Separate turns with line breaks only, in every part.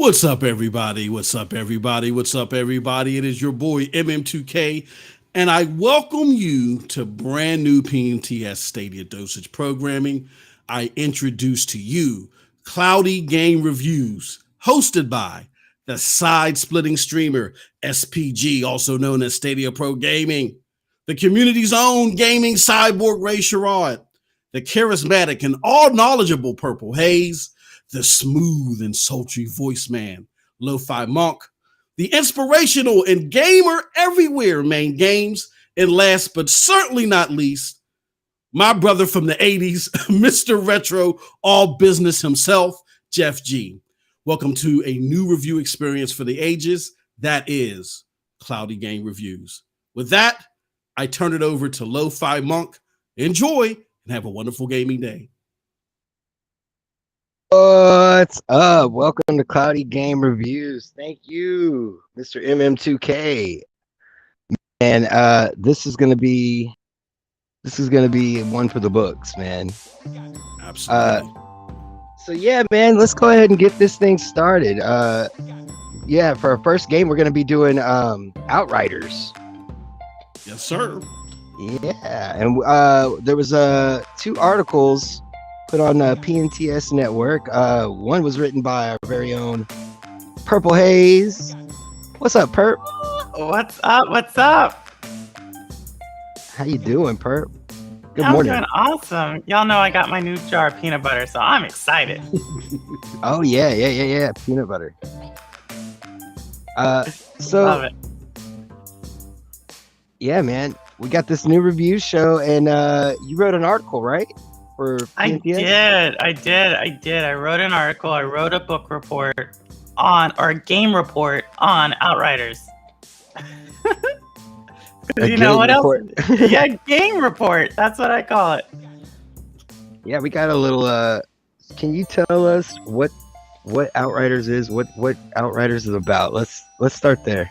What's up, everybody? What's up, everybody? What's up, everybody? It is your boy MM2K, and I welcome you to brand new PNTS Stadia Dosage Programming. I introduce to you Cloudy Game Reviews, hosted by the side-splitting streamer SPG, also known as Stadia Pro Gaming, the community's own gaming cyborg Ray Sherrod, the charismatic and all-knowledgeable PurpleHaze, the smooth and sultry voice man, LoFi Monk, the inspirational and gamer everywhere Mayne Games, and last but certainly not least, my brother from the 80s, Mr. Retro, all business himself, Jeff G. Welcome to a new review experience for the ages. That is Cloudy Game Reviews. With that, I turn it over to LoFi Monk. Enjoy and have a wonderful gaming day.
What's up? Welcome to Cloudy Game Reviews. Thank you, Mr. MM2K. And this is gonna be one for the books, man.
Absolutely.
So yeah, man, let's go ahead and get this thing started. Yeah, for our first game, we're gonna be doing Outriders.
Yes, sir.
Yeah, and there was two articles put on PNTS Network. One was written by our very own PurpleHaze. What's up, Perp?
What's up? What's up?
How you doing, Perp? Good
I'm
morning.
doing awesome. Y'all know I got my new jar of peanut butter, so I'm excited.
Oh yeah. Peanut butter. So
Love it.
yeah, man, we got this new review show, and you wrote an article, right? For PNTS?
I did. I wrote an article. I wrote a book report or a game report on Outriders. You know what else? Yeah, game report. That's what I call it.
Yeah, we got a little. Can you tell us what Outriders is? What Outriders is about? Let's start there.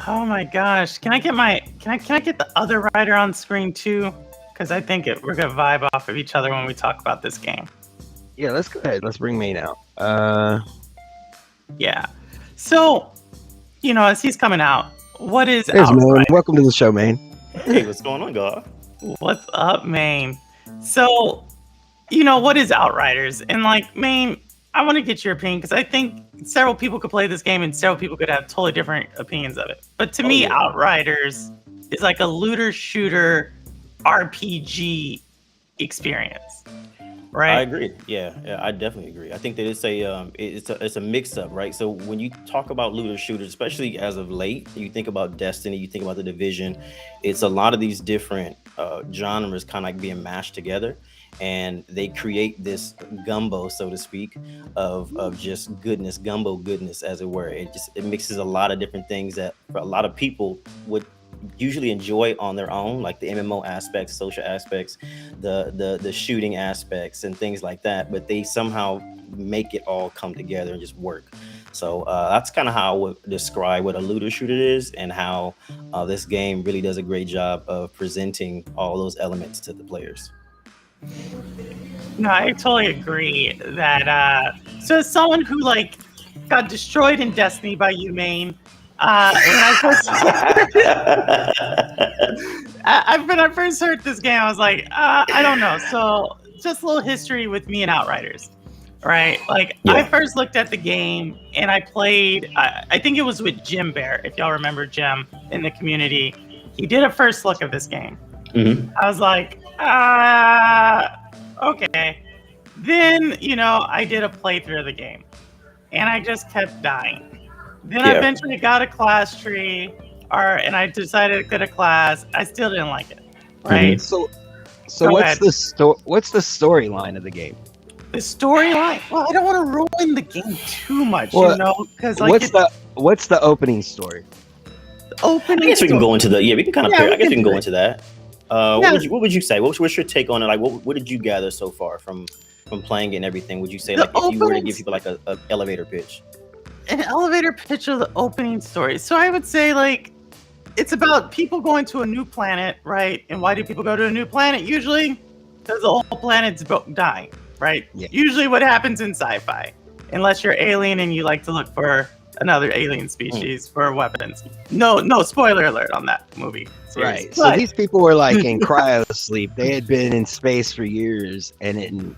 Oh my gosh! Can I get the other writer on screen too? Because I think we're gonna vibe off of each other when we talk about this game.
Yeah, let's go ahead. Let's bring Mayne out.
Yeah. So, as he's coming out, what is
There's
Outriders?
Mayne. Welcome to the show, Mayne.
Hey, what's going on, God?
What's up, Mayne? So, what is Outriders? And Mayne, I want to get your opinion because I think several people could play this game and several people could have totally different opinions of it. But to me,
yeah.
Outriders is like a looter shooter RPG experience, right?
I agree. Yeah, I definitely agree. I think that it's a mix up, right? So when you talk about looter shooters, especially as of late, you think about Destiny, you think about the Division. It's a lot of these different genres kind of being mashed together, and they create this gumbo, so to speak, of just goodness, gumbo goodness, as it were. It mixes a lot of different things that for a lot of people would usually enjoy on their own, like the MMO aspects, social aspects, the shooting aspects, and things like that. But they somehow make it all come together and just work. So that's kind of how I would describe what a looter shooter is, and how this game really does a great job of presenting all those elements to the players.
No, I totally agree that. So as someone who got destroyed in Destiny by you, Mayne. When I first heard this game, I was like, I don't know. So just a little history with me and Outriders, right? I first looked at the game and I played, I think it was with Jim Bear, if y'all remember Jim in the community. He did a first look of this game.
Mm-hmm.
I was like, okay. Then, I did a playthrough of the game and I just kept dying. Then I eventually got a class tree, and I decided to get a class. I still didn't like it, right?
So what's the storyline of the game?
The storyline? Well, I don't want to ruin the game too much, because
what's the opening story?
The opening.
I guess we can go into the we can kind of. I guess we can go into that.
Yeah.
What would you say? What's your take on it? Like, what did you gather so far from playing it and everything? Would you say if you were to give people like a elevator pitch?
An elevator pitch of the opening story. So I would say it's about people going to a new planet, right? And why do people go to a new planet? Usually because the whole planet's dying, right?
Yeah.
Usually what happens in sci-fi. unless you're alien and you like to look for another alien species for weapons. No spoiler alert on that movie series.
Right. So these people were like in cryo sleep. They had been in space for years and then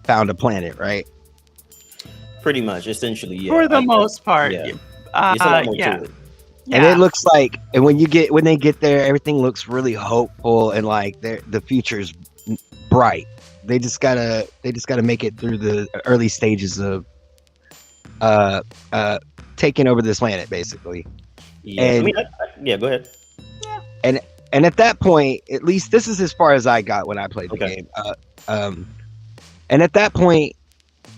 found a planet, right?
Pretty much, essentially, yeah.
For the most part.
Yeah.
Yeah.
It's a lot more to it.
And it looks like, and when they get there, everything looks really hopeful and like the future's bright. They just gotta make it through the early stages of taking over this planet, basically.
Yeah,
And
yeah, go ahead.
and at that point, at least this is as far as I got when I played the game. And at that point,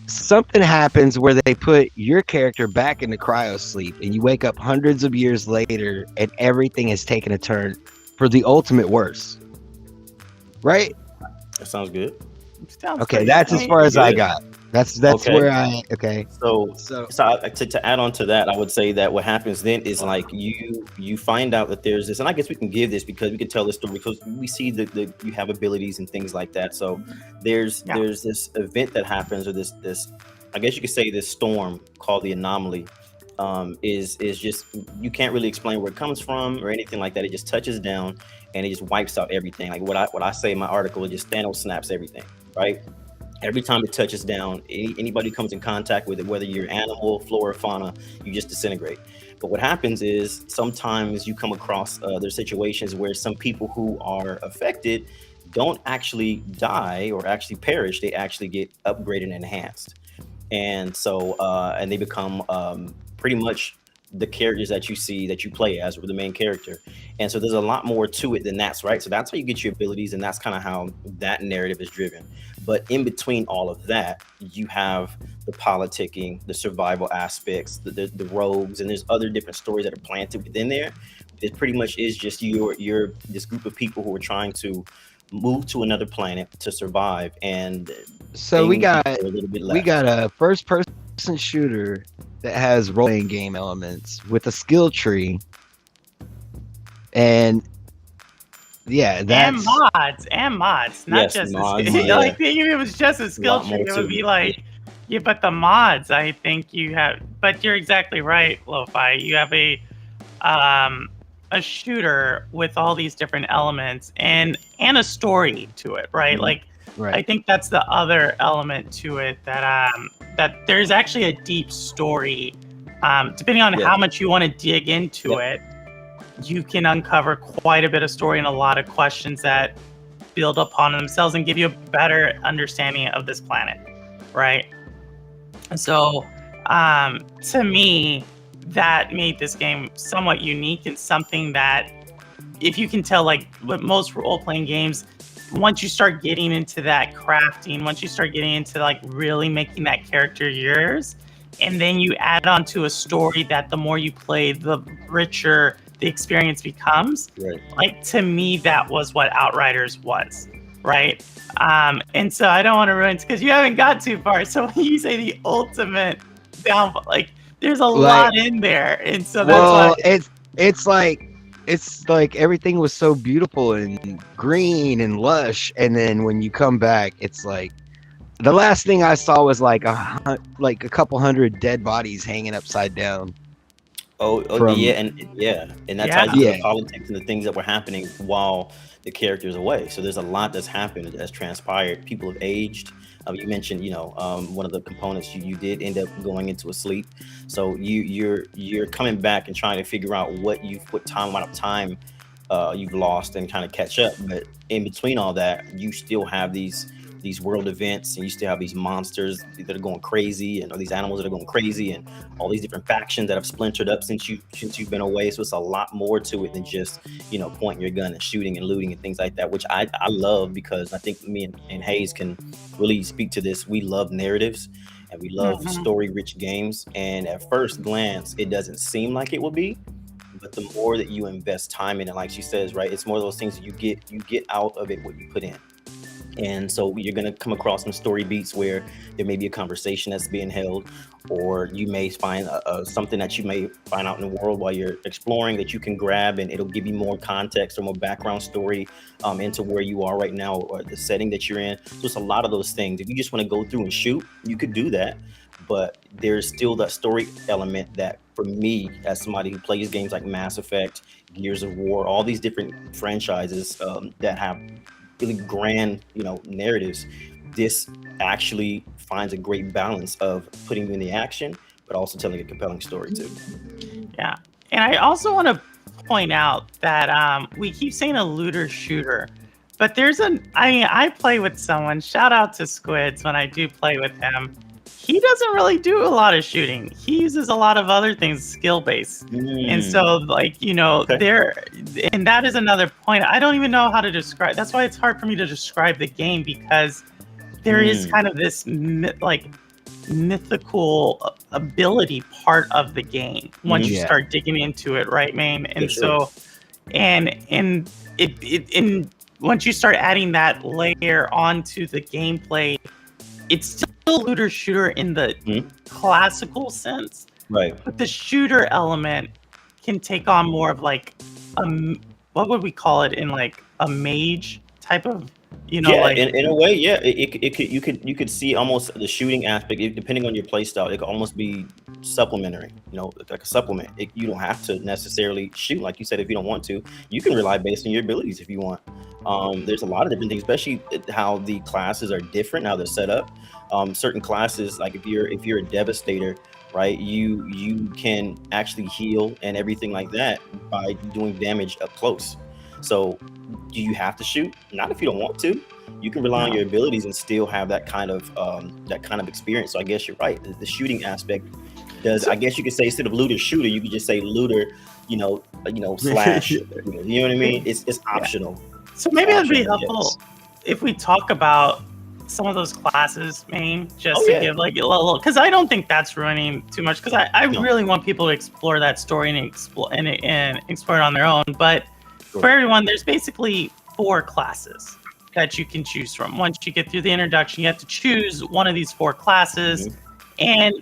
something happens where they put your character back into cryo sleep, and you wake up hundreds of years later, and everything has taken a turn for the ultimate worse. Right?
That sounds good.
Okay, that's as far as I got. That's
Okay.
where I
So to add on to that, I would say that what happens then is like you find out that there's this, and I guess we can give this because we can tell this story because we see that you have abilities and things like that. So there's this event that happens, or this I guess you could say this storm called the anomaly. Is just, you can't really explain where it comes from or anything like that. It just touches down and it just wipes out everything. Like what I say in my article, it just Thanos snaps everything, right? Every time it touches down, anybody who comes in contact with it, whether you're animal, flora, fauna, you just disintegrate. But what happens is sometimes you come across there's situations where some people who are affected don't actually die or actually perish. They actually get upgraded and enhanced. And so and they become pretty much the characters that you see that you play as, or the main character. And so there's a lot more to it than that's right. So that's how you get your abilities, and that's kind of how that narrative is driven. But in between all of that, you have the politicking, the survival aspects, the rogues, and there's other different stories that are planted within there. It pretty much is just you're this group of people who are trying to move to another planet to survive. And
so we got a first person shooter that has role-playing game elements with a skill tree, and that's
and mods, not just
mods,
like if it was just a skill tree, it would be like, yeah, but the mods, I think you have, but you're exactly right, LoFi. You have a shooter with all these different elements and a story to it, right? Like, I think that's the other element to it, that there's actually a deep story. Depending on how much you want to dig into it, you can uncover quite a bit of story and a lot of questions that build upon themselves and give you a better understanding of this planet, right? And so, to me, that made this game somewhat unique, and something that, if you can tell, like with most role-playing games, once you start getting into that crafting, once you start getting into like really making that character yours, and then you add on to a story that the more you play, the richer the experience becomes.
Right.
Like, to me, that was what Outriders was, right? And so I don't want to ruin it because you haven't got too far. So when you say the ultimate downfall, like, there's a lot in there, and so that's why
it's like everything was so beautiful and green and lush, and then when you come back, it's like the last thing I saw was like a couple hundred dead bodies hanging upside down.
And that ties into the politics and the things that were happening while the character is away. So there's a lot that's happened, that's transpired. People have aged. You mentioned, one of the components, you did end up going into a sleep. So you're coming back and trying to figure out what amount of time you've lost and kind of catch up. But in between all that, you still have these world events, and you still have these monsters that are going crazy, and all these animals that are going crazy, and all these different factions that have splintered up since you've been away. So it's a lot more to it than just pointing your gun and shooting and looting and things like that, which I love, because I think me and Hayes can really speak to this. We love narratives, and we love story-rich games. And at first glance, it doesn't seem like it will be, but the more that you invest time in it, like she says, right, it's more of those things that you get out of it what you put in. And so you're going to come across some story beats where there may be a conversation that's being held, or you may find something that you may find out in the world while you're exploring that you can grab, and it'll give you more context or more background story into where you are right now, or the setting that you're in. So it's a lot of those things. If you just want to go through and shoot, you could do that. but there's still that story element that, for me, as somebody who plays games like Mass Effect, Gears of War, all these different franchises that have really grand, narratives, this actually finds a great balance of putting you in the action, but also telling a compelling story too.
Yeah, and I also want to point out that we keep saying a looter shooter, but I play with someone. Shout out to Squids when I do play with him. He doesn't really do a lot of shooting. He uses a lot of other things, skill based, and so and that is another point. I don't even know how to describe. That's why it's hard for me to describe the game, because there is kind of this mythical ability part of the game once you start digging into it, right, Mayne? And so, and once you start adding that layer onto the gameplay, it's still a looter shooter in the classical sense,
right?
But the shooter element can take on more of like what would we call it, in like a mage type of,
in a way, you could see almost the shooting aspect, depending on your play style. It could almost be supplementary, like a supplement. You don't have to necessarily shoot, like you said. If you don't want to, you can rely based on your abilities if you want. There's a lot of different things, especially how the classes are different, how they're set up. Certain classes, like if you're a devastator, right, you can actually heal and everything like that by doing damage up close. So do you have to shoot? Not if you don't want to. You can rely on your abilities and still have that kind of experience. So I guess you're right. The shooting aspect does. I guess you could say, instead of looter shooter, you could just say looter, slash. You know what I mean? It's optional.
So maybe it'd be helpful if we talk about some of those classes, Mayne, just to give like a little, because I don't think that's ruining too much. Because I really want people to explore that story and explore it on their own. But for everyone, there's basically 4 classes that you can choose from. Once you get through the introduction, you have to choose one of these 4 classes, and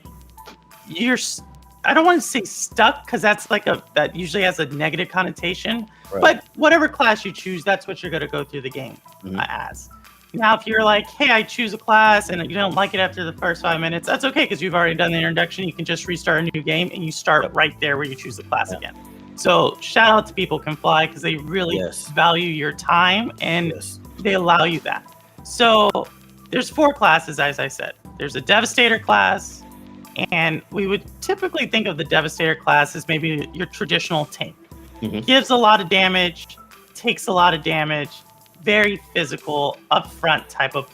I don't want to say stuck, because that's that usually has a negative connotation. Right. But whatever class you choose, that's what you're going to go through the game as. Now, if you're like, hey, I choose a class and you don't like it after the first 5 minutes, that's okay, because you've already done the introduction. You can just restart a new game and you start right there where you choose the class again. So shout out to People Can Fly, because they really value your time and they allow you that. So there's 4 classes, as I said. There's a Devastator class, and we would typically think of the Devastator class as maybe your traditional tank. Gives a lot of damage, takes a lot of damage, very physical, upfront type of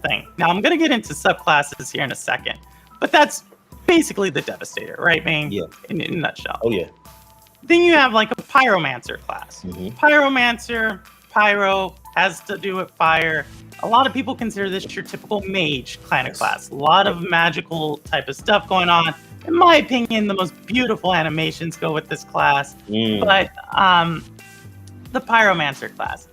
thing. Now, I'm going to get into subclasses here in a second, but that's basically the Devastator, right, Mayne? Yeah. In a nutshell.
Oh, yeah.
Then you have like a Pyromancer class. Pyromancer, pyro, has to do with fire. A lot of people consider this your typical mage kind of class. A lot of magical type of stuff going on. In my opinion, the most beautiful animations go with this class. But the Pyromancer class.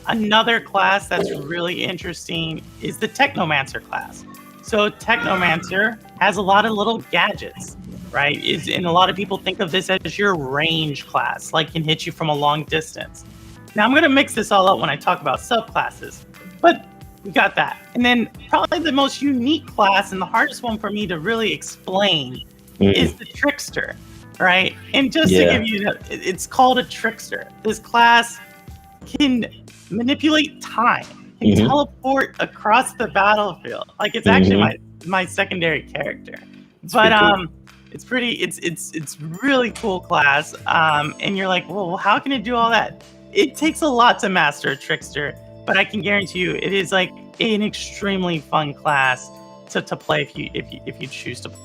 Another class that's really interesting is the Technomancer class. So Technomancer has a lot of little gadgets, right? And a lot of people think of this as your range class, like can hit you from a long distance. Now I'm going to mix this all up when I talk about subclasses, but we got that. And then probably the most unique class and the hardest one for me to really explain is the Trickster, right? And just to give you, it's called a Trickster. This class can manipulate time, can teleport across the battlefield. Like it's actually my secondary character. But it's really cool class. And you're like, well, how can it do all that? It takes a lot to master a Trickster, but I can guarantee you it is like an extremely fun class to play if you choose to play